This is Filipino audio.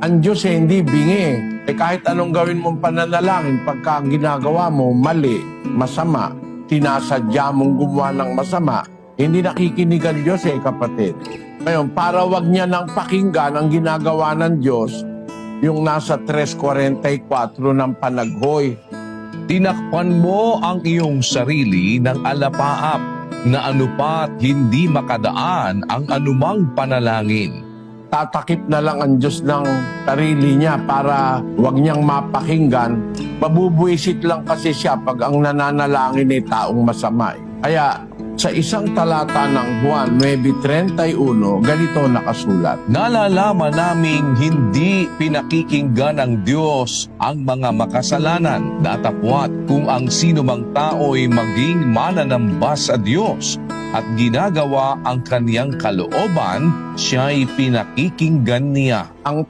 Ang Diyos hindi bingi. Kahit anong gawin mong pananalangin, pagka ginagawa mo mali, masama, tinasadya mong gumawa ng masama, hindi nakikinig ang Diyos kapatid. Ngayon, para wag niya nang pakinggan ang ginagawa ng Diyos, yung nasa 3:44 ng panaghoy. Tinakpan mo ang iyong sarili ng alapaap na anupat hindi makadaan ang anumang panalangin. Tatakip na lang ang Diyos ng sarili niya para wag niyang mapakinggan. Mabubuisit lang kasi siya pag ang nananalangin ay taong masama. Kaya sa isang talata ng Juan 9:31, ganito nakasulat. Nalalaman naming hindi pinakikinggan ng Diyos ang mga makasalanan, datapwat kung ang sino mang tao'y maging mananamba sa Diyos at ginagawa ang kaniyang kalooban, siya'y pinakikinggan niya. Ang